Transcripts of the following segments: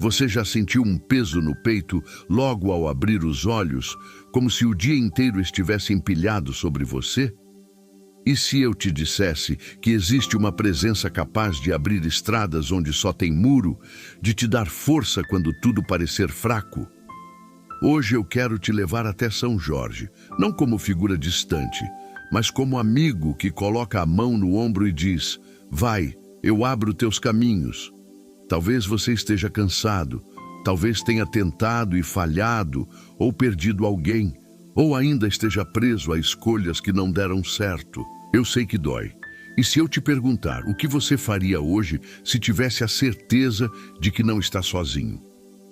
Você já sentiu um peso no peito logo ao abrir os olhos, como se o dia inteiro estivesse empilhado sobre você? E se eu te dissesse que existe uma presença capaz de abrir estradas onde só tem muro, de te dar força quando tudo parecer fraco? Hoje eu quero te levar até São Jorge, não como figura distante, mas como amigo que coloca a mão no ombro e diz: vai, eu abro teus caminhos. Talvez você esteja cansado, talvez tenha tentado e falhado, ou perdido alguém, ou ainda esteja preso a escolhas que não deram certo. Eu sei que dói. E se eu te perguntar o que você faria hoje se tivesse a certeza de que não está sozinho?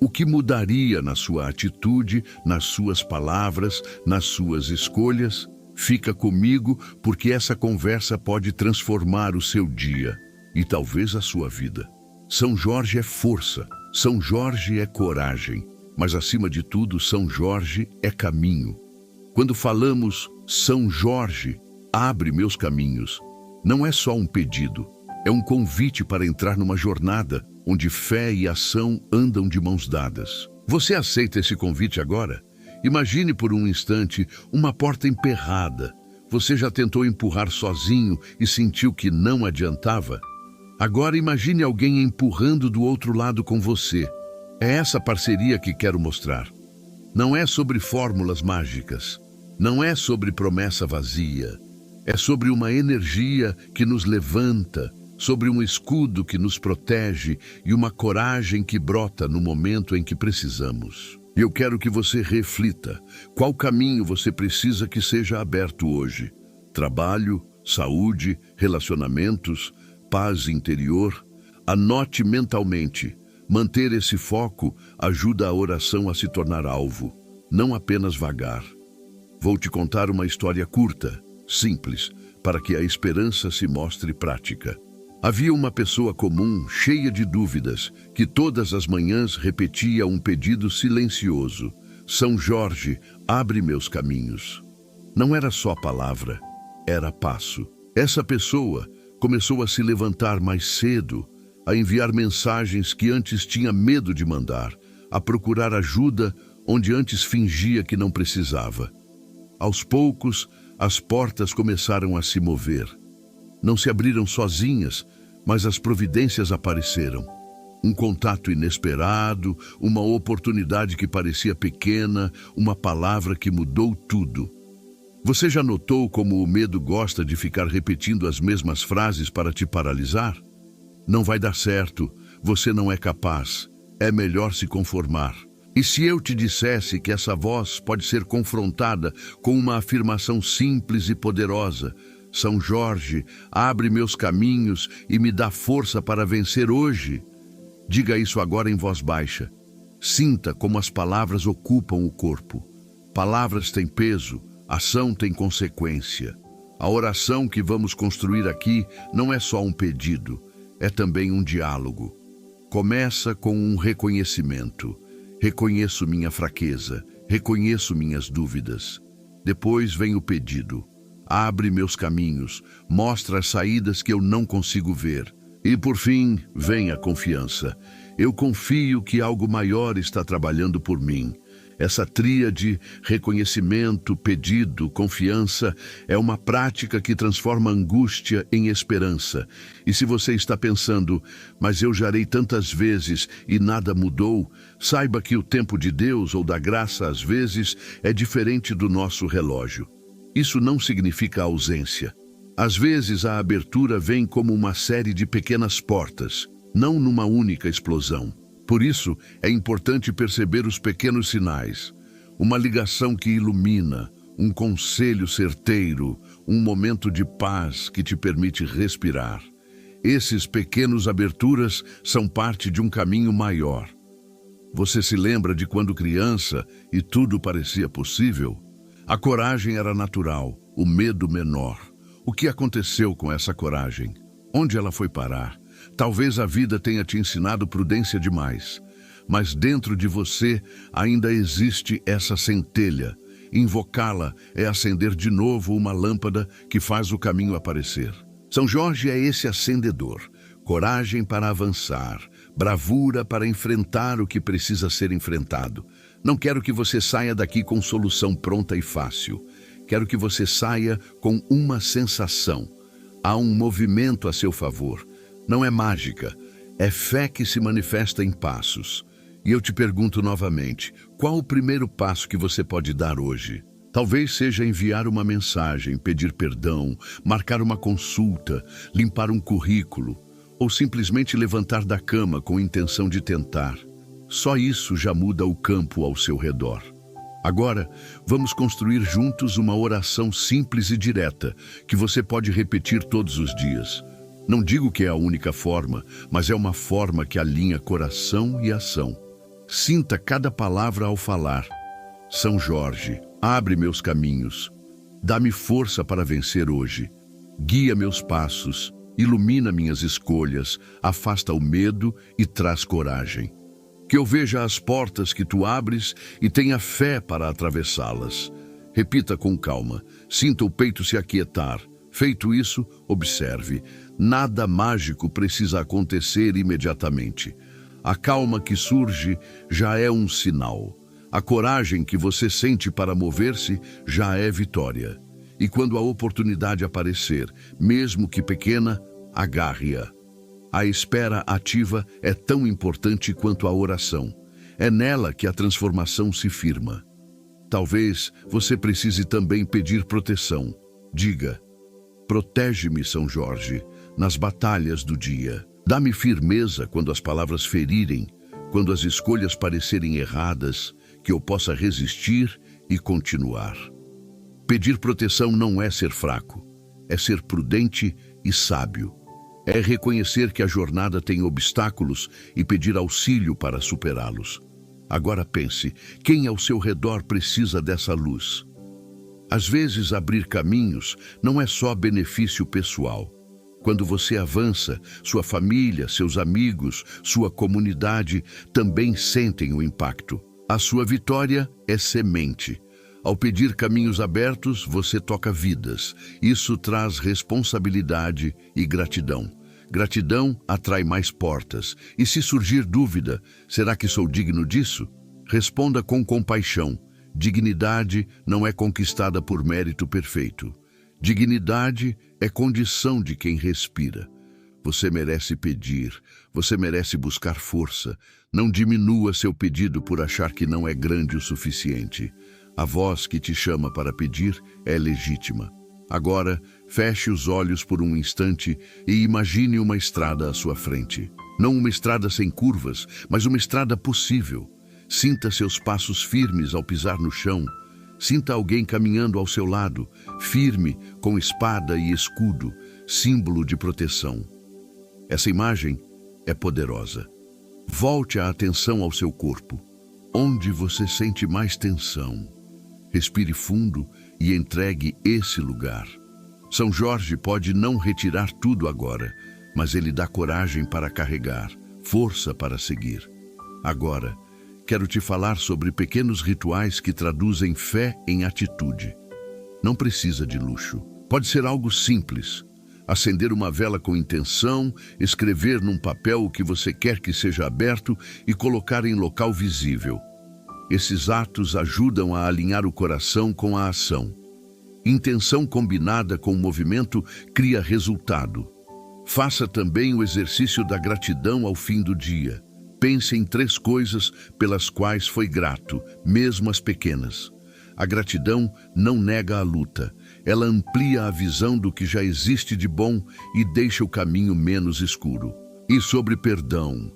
O que mudaria na sua atitude, nas suas palavras, nas suas escolhas? Fica comigo, porque essa conversa pode transformar o seu dia e talvez a sua vida. São Jorge é força, São Jorge é coragem, mas acima de tudo, São Jorge é caminho. Quando falamos São Jorge, abre meus caminhos, não é só um pedido, é um convite para entrar numa jornada onde fé e ação andam de mãos dadas. Você aceita esse convite agora? Imagine por um instante uma porta emperrada. Você já tentou empurrar sozinho e sentiu que não adiantava? Agora imagine alguém empurrando do outro lado com você. É essa parceria que quero mostrar. Não é sobre fórmulas mágicas. Não é sobre promessa vazia. É sobre uma energia que nos levanta, sobre um escudo que nos protege e uma coragem que brota no momento em que precisamos. Eu quero que você reflita. Qual caminho você precisa que seja aberto hoje? Trabalho, saúde, relacionamentos, paz interior? Anote mentalmente. Manter esse foco ajuda a oração a se tornar alvo, não apenas vagar. Vou te contar uma história curta, simples, para que a esperança se mostre prática. Havia uma pessoa comum, cheia de dúvidas, que todas as manhãs repetia um pedido silencioso: São Jorge, abre meus caminhos. Não era só palavra, era passo. Essa pessoa começou a se levantar mais cedo, a enviar mensagens que antes tinha medo de mandar, a procurar ajuda onde antes fingia que não precisava. Aos poucos, as portas começaram a se mover. Não se abriram sozinhas, mas as providências apareceram. Um contato inesperado, uma oportunidade que parecia pequena, uma palavra que mudou tudo. Você já notou como o medo gosta de ficar repetindo as mesmas frases para te paralisar? Não vai dar certo, você não é capaz, é melhor se conformar. E se eu te dissesse que essa voz pode ser confrontada com uma afirmação simples e poderosa: São Jorge, abre meus caminhos e me dá força para vencer hoje? Diga isso agora em voz baixa. Sinta como as palavras ocupam o corpo. Palavras têm peso, ação tem consequência. A oração que vamos construir aqui não é só um pedido, é também um diálogo. Começa com um reconhecimento. Reconheço minha fraqueza, reconheço minhas dúvidas. Depois vem o pedido. Abre meus caminhos, mostra as saídas que eu não consigo ver. E por fim, vem a confiança. Eu confio que algo maior está trabalhando por mim. Essa tríade, reconhecimento, pedido, confiança, é uma prática que transforma angústia em esperança. E se você está pensando: mas eu já orei tantas vezes e nada mudou, saiba que o tempo de Deus ou da graça às vezes é diferente do nosso relógio. Isso não significa ausência. Às vezes a abertura vem como uma série de pequenas portas, não numa única explosão. Por isso, é importante perceber os pequenos sinais. Uma ligação que ilumina, um conselho certeiro, um momento de paz que te permite respirar. Esses pequenos aberturas são parte de um caminho maior. Você se lembra de quando criança e tudo parecia possível? A coragem era natural, o medo menor. O que aconteceu com essa coragem? Onde ela foi parar? Talvez a vida tenha te ensinado prudência demais, mas dentro de você ainda existe essa centelha. Invocá-la é acender de novo uma lâmpada que faz o caminho aparecer. São Jorge é esse acendedor, coragem para avançar, bravura para enfrentar o que precisa ser enfrentado. Não quero que você saia daqui com solução pronta e fácil. Quero que você saia com uma sensação. Há um movimento a seu favor. Não é mágica, é fé que se manifesta em passos. E eu te pergunto novamente, qual o primeiro passo que você pode dar hoje? Talvez seja enviar uma mensagem, pedir perdão, marcar uma consulta, limpar um currículo, ou simplesmente levantar da cama com intenção de tentar. Só isso já muda o campo ao seu redor. Agora, vamos construir juntos uma oração simples e direta, que você pode repetir todos os dias. Não digo que é a única forma, mas é uma forma que alinha coração e ação. Sinta cada palavra ao falar. São Jorge, abre meus caminhos. Dá-me força para vencer hoje. Guia meus passos, ilumina minhas escolhas, afasta o medo e traz coragem. Que eu veja as portas que tu abres e tenha fé para atravessá-las. Repita com calma, sinta o peito se aquietar. Feito isso, observe. Nada mágico precisa acontecer imediatamente. A calma que surge já é um sinal. A coragem que você sente para mover-se já é vitória. E quando a oportunidade aparecer, mesmo que pequena, agarre-a. A espera ativa é tão importante quanto a oração. É nela que a transformação se firma. Talvez você precise também pedir proteção. Diga: protege-me, São Jorge, nas batalhas do dia. Dá-me firmeza quando as palavras ferirem, quando as escolhas parecerem erradas, que eu possa resistir e continuar. Pedir proteção não é ser fraco, é ser prudente e sábio. É reconhecer que a jornada tem obstáculos e pedir auxílio para superá-los. Agora pense, quem ao seu redor precisa dessa luz? Às vezes, abrir caminhos não é só benefício pessoal. Quando você avança, sua família, seus amigos, sua comunidade também sentem o impacto. A sua vitória é semente. Ao pedir caminhos abertos, você toca vidas. Isso traz responsabilidade e gratidão. Gratidão atrai mais portas. E se surgir dúvida, será que sou digno disso? Responda com compaixão. Dignidade não é conquistada por mérito perfeito. Dignidade é condição de quem respira. Você merece pedir, você merece buscar força. Não diminua seu pedido por achar que não é grande o suficiente. A voz que te chama para pedir é legítima. Agora, feche os olhos por um instante e imagine uma estrada à sua frente. Não uma estrada sem curvas, mas uma estrada possível. Sinta seus passos firmes ao pisar no chão. Sinta alguém caminhando ao seu lado, firme, com espada e escudo, símbolo de proteção. Essa imagem é poderosa. Volte a atenção ao seu corpo. Onde você sente mais tensão? Respire fundo e entregue esse lugar. São Jorge pode não retirar tudo agora, mas ele dá coragem para carregar, força para seguir. Agora, quero te falar sobre pequenos rituais que traduzem fé em atitude. Não precisa de luxo. Pode ser algo simples. Acender uma vela com intenção, escrever num papel o que você quer que seja aberto e colocar em local visível. Esses atos ajudam a alinhar o coração com a ação. Intenção combinada com o movimento cria resultado. Faça também o exercício da gratidão ao fim do dia. Pense em 3 coisas pelas quais foi grato, mesmo as pequenas. A gratidão não nega a luta. Ela amplia a visão do que já existe de bom e deixa o caminho menos escuro. E sobre perdão.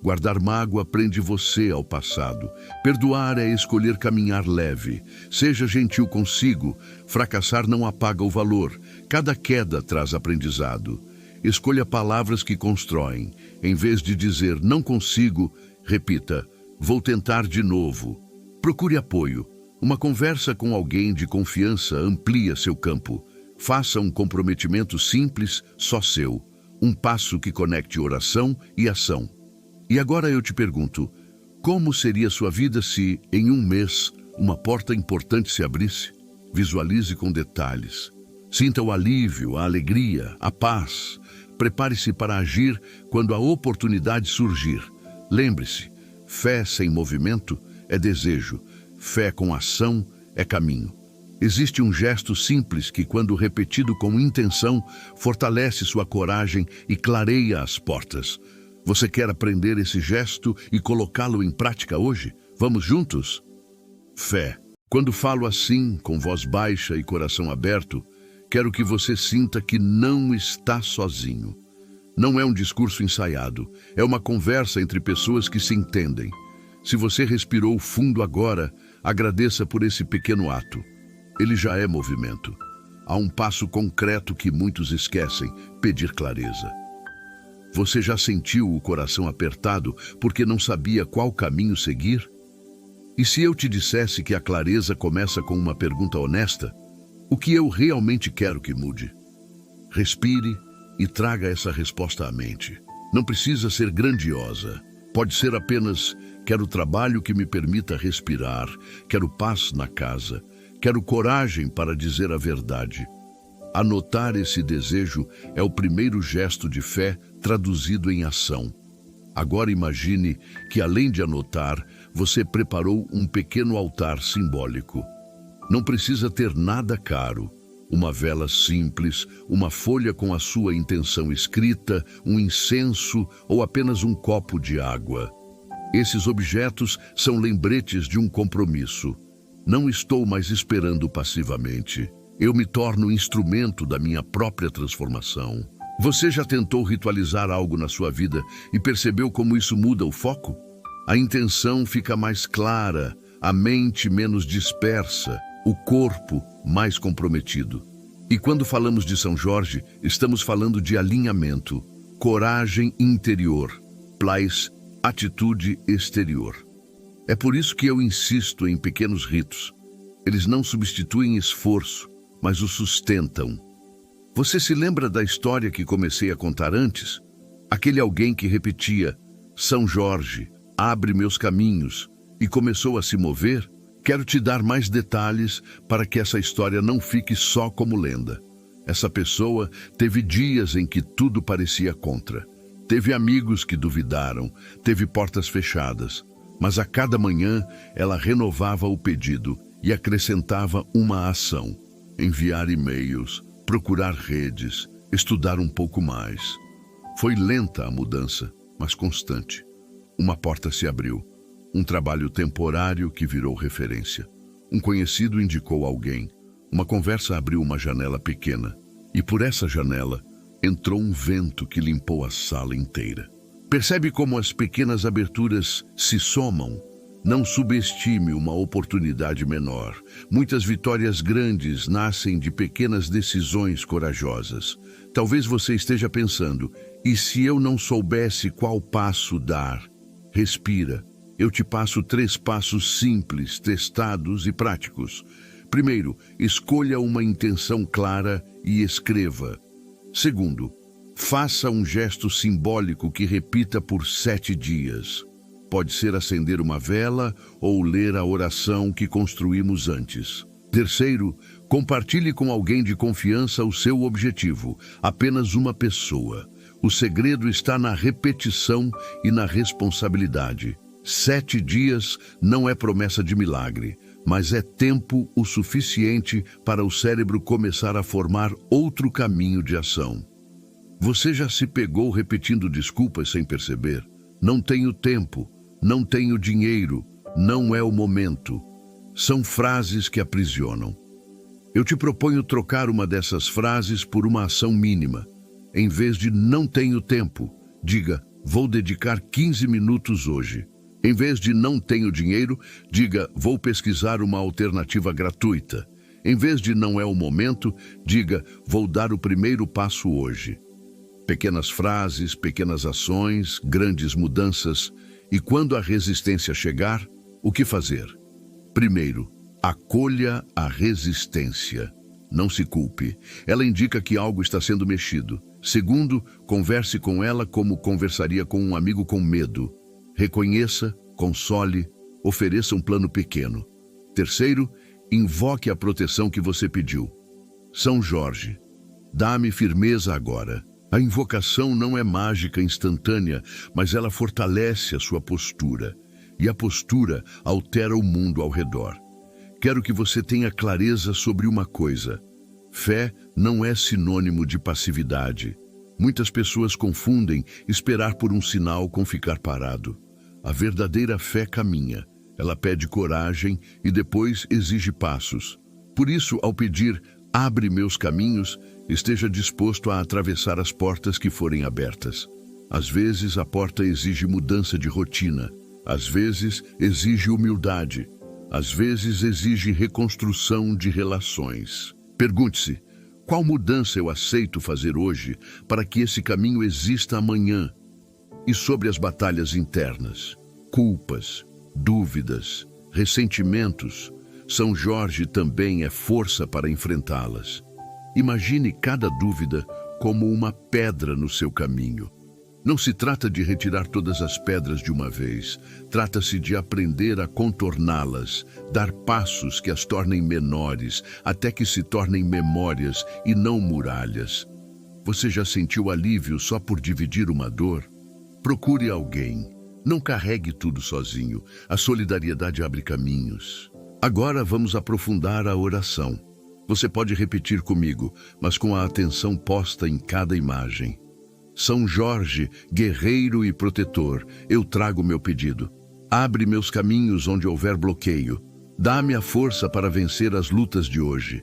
Guardar mágoa prende você ao passado. Perdoar é escolher caminhar leve. Seja gentil consigo. Fracassar não apaga o valor. Cada queda traz aprendizado. Escolha palavras que constroem. Em vez de dizer não consigo, repita: vou tentar de novo. Procure apoio. Uma conversa com alguém de confiança amplia seu campo. Faça um comprometimento simples, só seu. Um passo que conecte oração e ação. E agora eu te pergunto, como seria sua vida se, em um mês, uma porta importante se abrisse? Visualize com detalhes. Sinta o alívio, a alegria, a paz. Prepare-se para agir quando a oportunidade surgir. Lembre-se, fé sem movimento é desejo, fé com ação é caminho. Existe um gesto simples que, quando repetido com intenção, fortalece sua coragem e clareia as portas. Você quer aprender esse gesto e colocá-lo em prática hoje? Vamos juntos? Fé. Quando falo assim, com voz baixa e coração aberto, quero que você sinta que não está sozinho. Não é um discurso ensaiado, é uma conversa entre pessoas que se entendem. Se você respirou fundo agora, agradeça por esse pequeno ato. Ele já é movimento. Há um passo concreto que muitos esquecem: pedir clareza. Você já sentiu o coração apertado porque não sabia qual caminho seguir? E se eu te dissesse que a clareza começa com uma pergunta honesta? O que eu realmente quero que mude? Respire e traga essa resposta à mente. Não precisa ser grandiosa. Pode ser apenas: quero trabalho que me permita respirar, quero paz na casa, quero coragem para dizer a verdade. Anotar esse desejo é o primeiro gesto de fé traduzido em ação. Agora imagine que, além de anotar, você preparou um pequeno altar simbólico. Não precisa ter nada caro. Uma vela simples, uma folha com a sua intenção escrita, um incenso ou apenas um copo de água. Esses objetos são lembretes de um compromisso. Não estou mais esperando passivamente. Eu me torno instrumento da minha própria transformação. Você já tentou ritualizar algo na sua vida e percebeu como isso muda o foco? A intenção fica mais clara, a mente menos dispersa, o corpo mais comprometido. E quando falamos de São Jorge, estamos falando de alinhamento, coragem interior, plais, atitude exterior. É por isso que eu insisto em pequenos ritos. Eles não substituem esforço, mas o sustentam. Você se lembra da história que comecei a contar antes? Aquele alguém que repetia: São Jorge, abre meus caminhos, e começou a se mover? Quero te dar mais detalhes para que essa história não fique só como lenda. Essa pessoa teve dias em que tudo parecia contra. Teve amigos que duvidaram, teve portas fechadas. Mas a cada manhã ela renovava o pedido e acrescentava uma ação: enviar e-mails, procurar redes, estudar um pouco mais. Foi lenta a mudança, mas constante. Uma porta se abriu. Um trabalho temporário que virou referência. Um conhecido indicou alguém. Uma conversa abriu uma janela pequena. E por essa janela entrou um vento que limpou a sala inteira. Percebe como as pequenas aberturas se somam? Não subestime uma oportunidade menor. Muitas vitórias grandes nascem de pequenas decisões corajosas. Talvez você esteja pensando: e se eu não soubesse qual passo dar? Respira. Eu te passo 3 passos simples, testados e práticos. Primeiro, escolha uma intenção clara e escreva. Segundo, faça um gesto simbólico que repita por 7 dias. Pode ser acender uma vela ou ler a oração que construímos antes. Terceiro, compartilhe com alguém de confiança o seu objetivo, apenas uma pessoa. O segredo está na repetição e na responsabilidade. 7 dias não é promessa de milagre, mas é tempo o suficiente para o cérebro começar a formar outro caminho de ação. Você já se pegou repetindo desculpas sem perceber? Não tenho tempo, não tenho dinheiro, não é o momento. São frases que aprisionam. Eu te proponho trocar uma dessas frases por uma ação mínima. Em vez de não tenho tempo, diga: vou dedicar 15 minutos hoje. Em vez de não tenho dinheiro, diga: vou pesquisar uma alternativa gratuita. Em vez de não é o momento, diga: vou dar o primeiro passo hoje. Pequenas frases, pequenas ações, grandes mudanças. E quando a resistência chegar, o que fazer? Primeiro, acolha a resistência. Não se culpe. Ela indica que algo está sendo mexido. Segundo, converse com ela como conversaria com um amigo com medo. Reconheça, console, ofereça um plano pequeno. Terceiro, invoque a proteção que você pediu. São Jorge, dá-me firmeza agora. A invocação não é mágica instantânea, mas ela fortalece a sua postura. E a postura altera o mundo ao redor. Quero que você tenha clareza sobre uma coisa. Fé não é sinônimo de passividade. Muitas pessoas confundem esperar por um sinal com ficar parado. A verdadeira fé caminha. Ela pede coragem e depois exige passos. Por isso, ao pedir, abre meus caminhos, esteja disposto a atravessar as portas que forem abertas. Às vezes, a porta exige mudança de rotina. Às vezes, exige humildade. Às vezes, exige reconstrução de relações. Pergunte-se, qual mudança eu aceito fazer hoje para que esse caminho exista amanhã? E sobre as batalhas internas, culpas, dúvidas, ressentimentos, São Jorge também é força para enfrentá-las. Imagine cada dúvida como uma pedra no seu caminho. Não se trata de retirar todas as pedras de uma vez. Trata-se de aprender a contorná-las, dar passos que as tornem menores, até que se tornem memórias e não muralhas. Você já sentiu alívio só por dividir uma dor? Procure alguém. Não carregue tudo sozinho. A solidariedade abre caminhos. Agora vamos aprofundar a oração. Você pode repetir comigo, mas com a atenção posta em cada imagem. São Jorge, guerreiro e protetor, eu trago meu pedido. Abre meus caminhos onde houver bloqueio. Dá-me a força para vencer as lutas de hoje.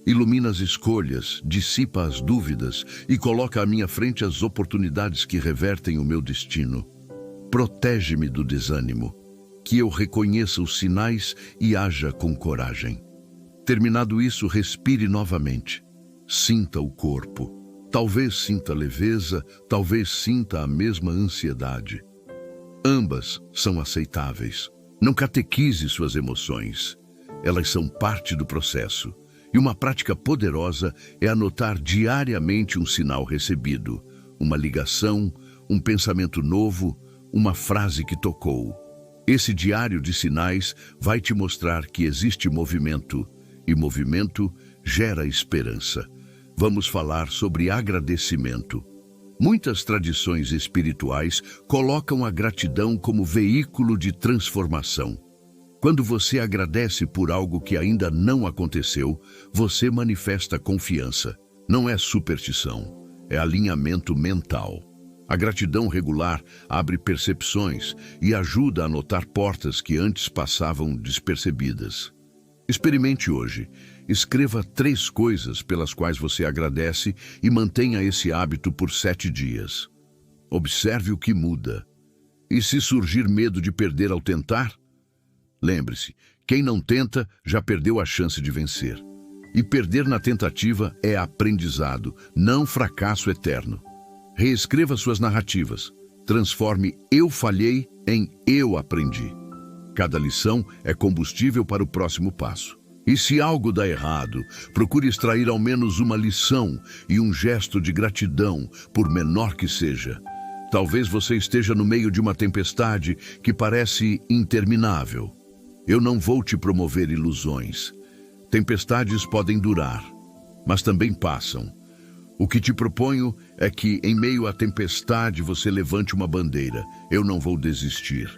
Ilumina as escolhas, dissipa as dúvidas e coloca à minha frente as oportunidades que revertem o meu destino. Protege-me do desânimo, que eu reconheça os sinais e haja com coragem. Terminado isso, respire novamente. Sinta o corpo. Talvez sinta leveza, talvez sinta a mesma ansiedade. Ambas são aceitáveis. Não catequize suas emoções. Elas são parte do processo. E uma prática poderosa é anotar diariamente um sinal recebido, uma ligação, um pensamento novo, uma frase que tocou. Esse diário de sinais vai te mostrar que existe movimento, e movimento gera esperança. Vamos falar sobre agradecimento. Muitas tradições espirituais colocam a gratidão como veículo de transformação. Quando você agradece por algo que ainda não aconteceu, você manifesta confiança. Não é superstição, é alinhamento mental. A gratidão regular abre percepções e ajuda a notar portas que antes passavam despercebidas. Experimente hoje. Escreva 3 coisas pelas quais você agradece e mantenha esse hábito por 7 dias. Observe o que muda. E se surgir medo de perder ao tentar? Lembre-se, quem não tenta já perdeu a chance de vencer. E perder na tentativa é aprendizado, não fracasso eterno. Reescreva suas narrativas. Transforme "eu falhei" em "eu aprendi". Cada lição é combustível para o próximo passo. E se algo dá errado, procure extrair ao menos uma lição e um gesto de gratidão, por menor que seja. Talvez você esteja no meio de uma tempestade que parece interminável. Eu não vou te promover ilusões. Tempestades podem durar, mas também passam. O que te proponho é que, em meio à tempestade, você levante uma bandeira. Eu não vou desistir.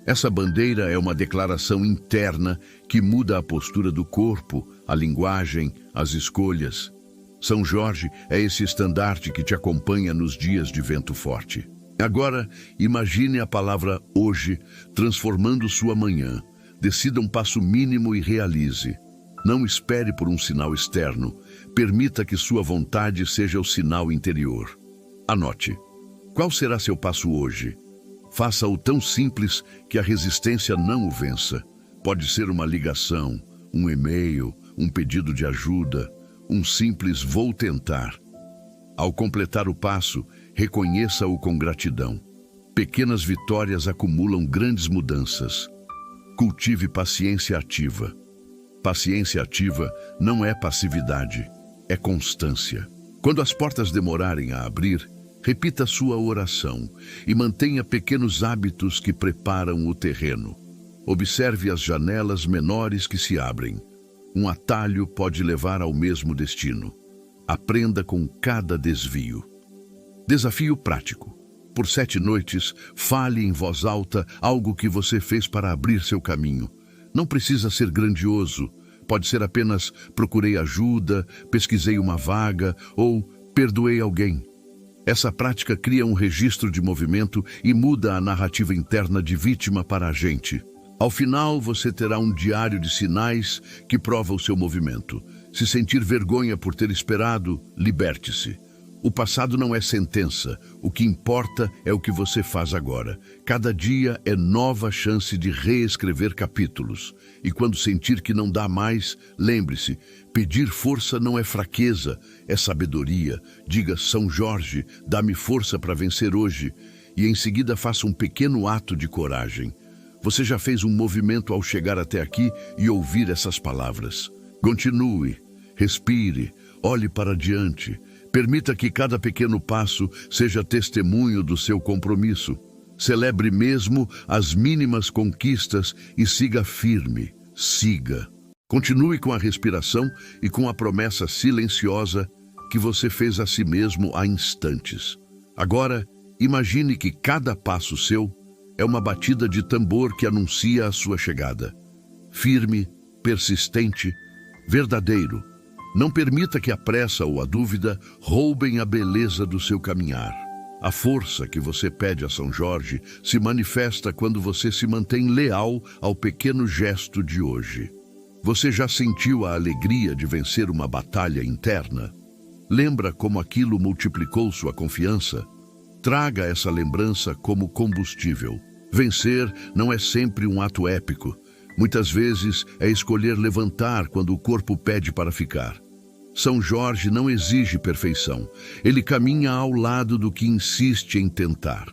Essa bandeira é uma declaração interna que muda a postura do corpo, a linguagem, as escolhas. São Jorge é esse estandarte que te acompanha nos dias de vento forte. Agora, imagine a palavra hoje transformando sua manhã. Decida um passo mínimo e realize. Não espere por um sinal externo. Permita que sua vontade seja o sinal interior. Anote. Qual será seu passo hoje? Faça-o tão simples que a resistência não o vença. Pode ser uma ligação, um e-mail, um pedido de ajuda, um simples "vou tentar". Ao completar o passo, reconheça-o com gratidão. Pequenas vitórias acumulam grandes mudanças. Cultive paciência ativa. Paciência ativa não é passividade, é constância. Quando as portas demorarem a abrir, repita sua oração e mantenha pequenos hábitos que preparam o terreno. Observe as janelas menores que se abrem. Um atalho pode levar ao mesmo destino. Aprenda com cada desvio. Desafio prático. Por 7 noites, fale em voz alta algo que você fez para abrir seu caminho. Não precisa ser grandioso. Pode ser apenas procurei ajuda, pesquisei uma vaga ou perdoei alguém. Essa prática cria um registro de movimento e muda a narrativa interna de vítima para agente. Ao final, você terá um diário de sinais que prova o seu movimento. Se sentir vergonha por ter esperado, liberte-se. O passado não é sentença. O que importa é o que você faz agora. Cada dia é nova chance de reescrever capítulos. E quando sentir que não dá mais, lembre-se, pedir força não é fraqueza, é sabedoria. Diga, São Jorge, dá-me força para vencer hoje. E em seguida faça um pequeno ato de coragem. Você já fez um movimento ao chegar até aqui e ouvir essas palavras. Continue, respire, olhe para diante. Permita que cada pequeno passo seja testemunho do seu compromisso. Celebre mesmo as mínimas conquistas e siga firme. Siga. Continue com a respiração e com a promessa silenciosa que você fez a si mesmo há instantes. Agora, imagine que cada passo seu é uma batida de tambor que anuncia a sua chegada. Firme, persistente, verdadeiro. Não permita que a pressa ou a dúvida roubem a beleza do seu caminhar. A força que você pede a São Jorge se manifesta quando você se mantém leal ao pequeno gesto de hoje. Você já sentiu a alegria de vencer uma batalha interna? Lembra como aquilo multiplicou sua confiança? Traga essa lembrança como combustível. Vencer não é sempre um ato épico. Muitas vezes é escolher levantar quando o corpo pede para ficar. São Jorge não exige perfeição. Ele caminha ao lado do que insiste em tentar.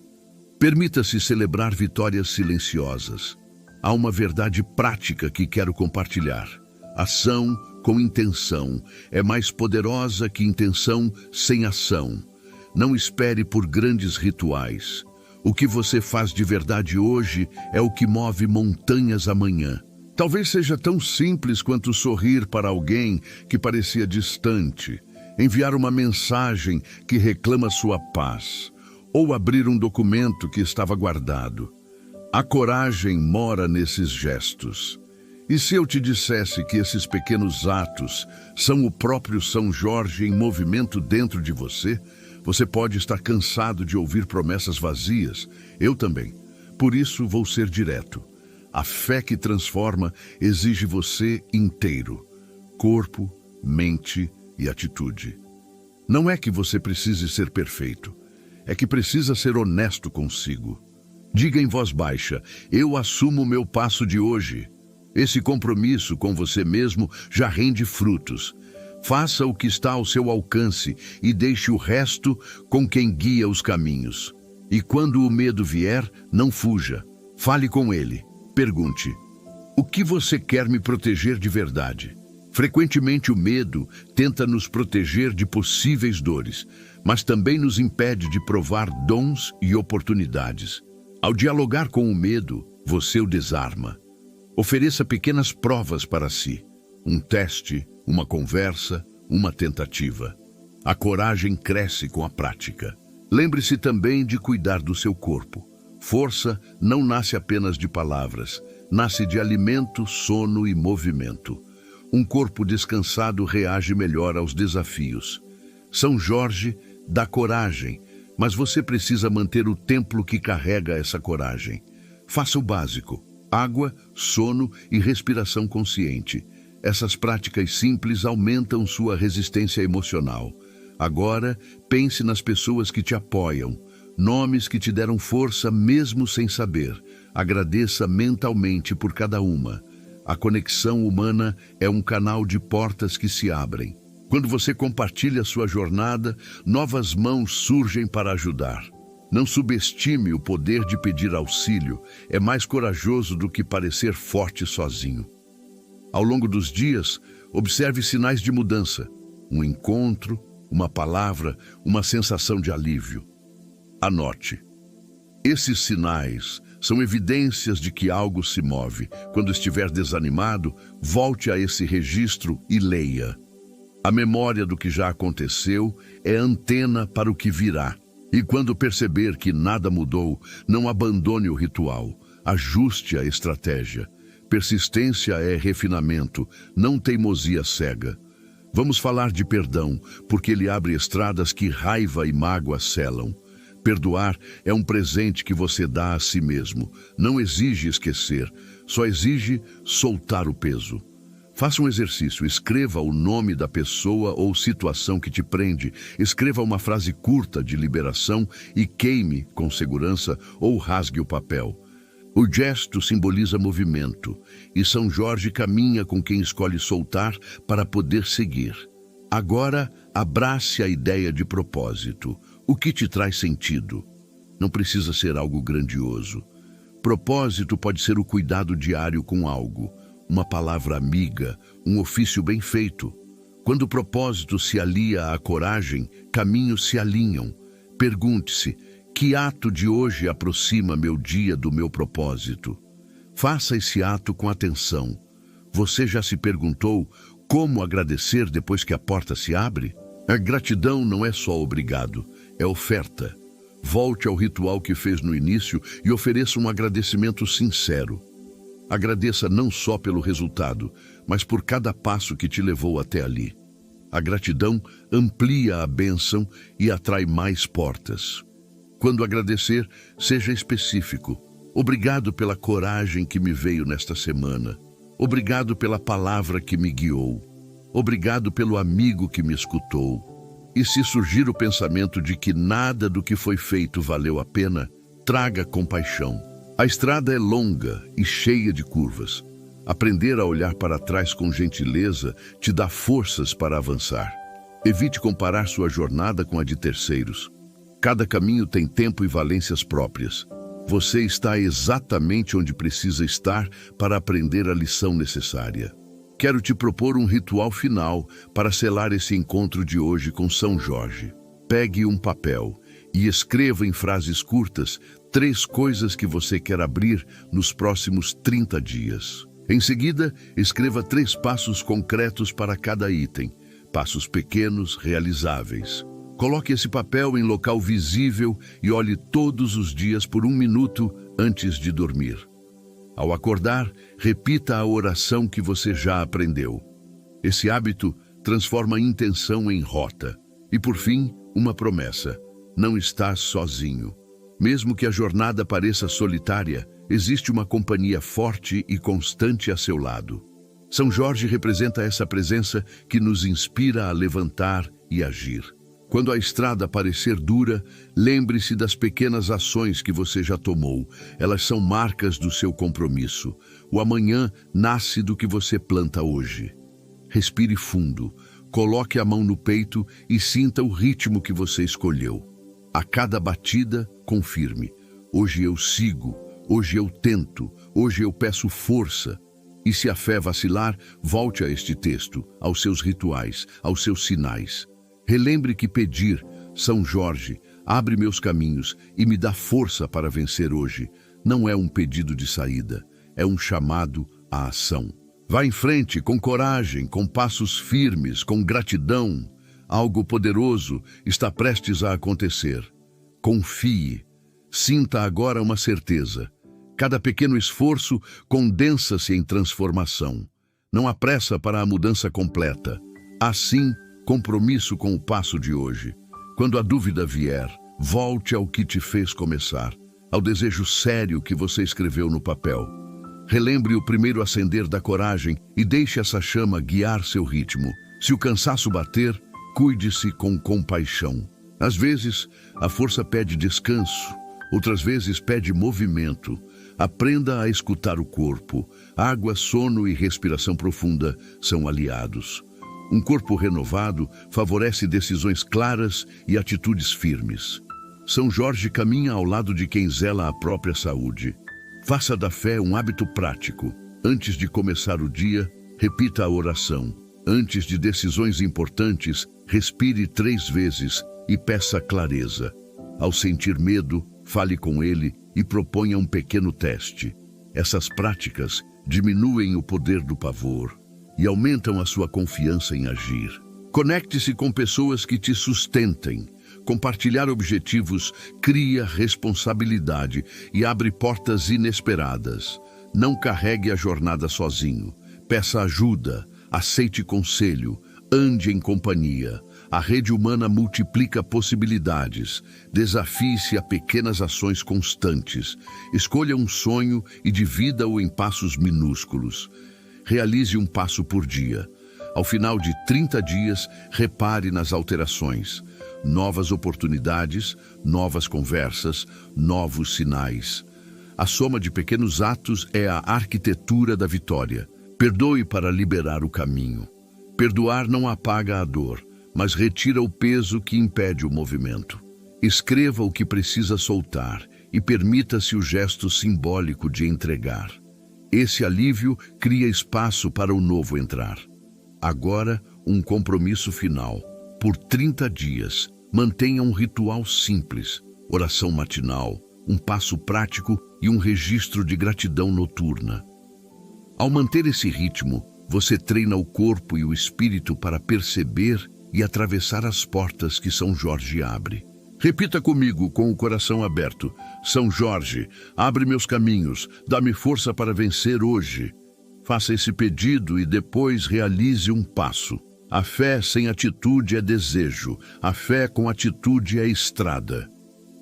Permita-se celebrar vitórias silenciosas. Há uma verdade prática que quero compartilhar. Ação com intenção é mais poderosa que intenção sem ação. Não espere por grandes rituais. O que você faz de verdade hoje é o que move montanhas amanhã. Talvez seja tão simples quanto sorrir para alguém que parecia distante, enviar uma mensagem que reclama sua paz, ou abrir um documento que estava guardado. A coragem mora nesses gestos. E se eu te dissesse que esses pequenos atos são o próprio São Jorge em movimento dentro de você, você pode estar cansado de ouvir promessas vazias. Eu também. Por isso vou ser direto. A fé que transforma exige você inteiro. Corpo, mente e atitude. Não é que você precise ser perfeito. É que precisa ser honesto consigo. Diga em voz baixa, eu assumo o meu passo de hoje. Esse compromisso com você mesmo já rende frutos. Faça o que está ao seu alcance e deixe o resto com quem guia os caminhos. E quando o medo vier, não fuja. Fale com ele. Pergunte, o que você quer me proteger de verdade? Frequentemente o medo tenta nos proteger de possíveis dores, mas também nos impede de provar dons e oportunidades. Ao dialogar com o medo, você o desarma. Ofereça pequenas provas para si. Um teste, uma conversa, uma tentativa. A coragem cresce com a prática. Lembre-se também de cuidar do seu corpo. Força não nasce apenas de palavras, nasce de alimento, sono e movimento. Um corpo descansado reage melhor aos desafios. São Jorge dá coragem, mas você precisa manter o templo que carrega essa coragem. Faça o básico: água, sono e respiração consciente. Essas práticas simples aumentam sua resistência emocional. Agora, pense nas pessoas que te apoiam. Nomes que te deram força mesmo sem saber. Agradeça mentalmente por cada uma. A conexão humana é um canal de portas que se abrem. Quando você compartilha sua jornada, novas mãos surgem para ajudar. Não subestime o poder de pedir auxílio. É mais corajoso do que parecer forte sozinho. Ao longo dos dias, observe sinais de mudança. Um encontro, uma palavra, uma sensação de alívio. Anote. Esses sinais são evidências de que algo se move. Quando estiver desanimado, volte a esse registro e leia. A memória do que já aconteceu é antena para o que virá. E quando perceber que nada mudou, não abandone o ritual, ajuste a estratégia. Persistência é refinamento, não teimosia cega. Vamos falar de perdão, porque ele abre estradas que raiva e mágoa selam. Perdoar é um presente que você dá a si mesmo. Não exige esquecer, só exige soltar o peso. Faça um exercício, escreva o nome da pessoa ou situação que te prende, escreva uma frase curta de liberação e queime com segurança ou rasgue o papel. O gesto simboliza movimento, e São Jorge caminha com quem escolhe soltar para poder seguir. Agora, abrace a ideia de propósito. O que te traz sentido? Não precisa ser algo grandioso. Propósito pode ser o cuidado diário com algo, uma palavra amiga, um ofício bem feito. Quando o propósito se alia à coragem, caminhos se alinham. Pergunte-se: que ato de hoje aproxima meu dia do meu propósito? Faça esse ato com atenção. Você já se perguntou como agradecer depois que a porta se abre? A gratidão não é só obrigado, é oferta. Volte ao ritual que fez no início e ofereça um agradecimento sincero. Agradeça não só pelo resultado, mas por cada passo que te levou até ali. A gratidão amplia a bênção e atrai mais portas. Quando agradecer, seja específico. Obrigado pela coragem que me veio nesta semana. Obrigado pela palavra que me guiou. Obrigado pelo amigo que me escutou. E se surgir o pensamento de que nada do que foi feito valeu a pena, traga compaixão. A estrada é longa e cheia de curvas. Aprender a olhar para trás com gentileza te dá forças para avançar. Evite comparar sua jornada com a de terceiros. Cada caminho tem tempo e valências próprias. Você está exatamente onde precisa estar para aprender a lição necessária. Quero te propor um ritual final para selar esse encontro de hoje com São Jorge. Pegue um papel e escreva em frases curtas 3 coisas que você quer abrir nos próximos 30 dias. Em seguida, escreva 3 passos concretos para cada item, passos pequenos, realizáveis. Coloque esse papel em local visível e olhe todos os dias por 1 minuto antes de dormir. Ao acordar, repita a oração que você já aprendeu. Esse hábito transforma a intenção em rota. E por fim, uma promessa: não estás sozinho. Mesmo que a jornada pareça solitária, existe uma companhia forte e constante a seu lado. São Jorge representa essa presença que nos inspira a levantar e agir. Quando a estrada parecer dura, lembre-se das pequenas ações que você já tomou. Elas são marcas do seu compromisso. O amanhã nasce do que você planta hoje. Respire fundo, coloque a mão no peito e sinta o ritmo que você escolheu. A cada batida, confirme: hoje eu sigo, hoje eu tento, hoje eu peço força. E se a fé vacilar, volte a este texto, aos seus rituais, aos seus sinais. Relembre que pedir: São Jorge, abre meus caminhos e me dá força para vencer hoje, não é um pedido de saída, é um chamado à ação. Vá em frente com coragem, com passos firmes, com gratidão. Algo poderoso está prestes a acontecer. Confie. Sinta agora uma certeza. Cada pequeno esforço condensa-se em transformação. Não há pressa para a mudança completa. Assim, compromisso com o passo de hoje. Quando a dúvida vier, volte ao que te fez começar, ao desejo sério que você escreveu no papel. Relembre o primeiro acender da coragem e deixe essa chama guiar seu ritmo. Se o cansaço bater, cuide-se com compaixão. Às vezes, a força pede descanso, outras vezes pede movimento. Aprenda a escutar o corpo. Água, sono e respiração profunda são aliados. Um corpo renovado favorece decisões claras e atitudes firmes. São Jorge caminha ao lado de quem zela a própria saúde. Faça da fé um hábito prático. Antes de começar o dia, repita a oração. Antes de decisões importantes, respire 3 vezes e peça clareza. Ao sentir medo, fale com ele e proponha um pequeno teste. Essas práticas diminuem o poder do pavor e aumentam a sua confiança em agir. Conecte-se com pessoas que te sustentem, Compartilhar objetivos cria responsabilidade e abre portas inesperadas. Não carregue a jornada sozinho. Peça ajuda, aceite conselho, ande em companhia. A rede humana multiplica possibilidades. Desafie-se a pequenas ações constantes. Escolha um sonho e divida-o em passos minúsculos. Realize um passo por dia. Ao final de 30 dias, repare nas alterações. Novas oportunidades, novas conversas, novos sinais. A soma de pequenos atos é a arquitetura da vitória. Perdoe para liberar o caminho. Perdoar não apaga a dor, mas retira o peso que impede o movimento. Escreva o que precisa soltar e permita-se o gesto simbólico de entregar. Esse alívio cria espaço para o novo entrar. Agora, um compromisso final. Por 30 dias, mantenha um ritual simples, oração matinal, um passo prático e um registro de gratidão noturna. Ao manter esse ritmo, você treina o corpo e o espírito para perceber e atravessar as portas que São Jorge abre. Repita comigo com o coração aberto. São Jorge, abre meus caminhos, dá-me força para vencer hoje. Faça esse pedido e depois realize um passo. A fé sem atitude é desejo, a fé com atitude é estrada.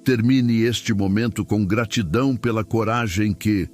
Termine este momento com gratidão pela coragem que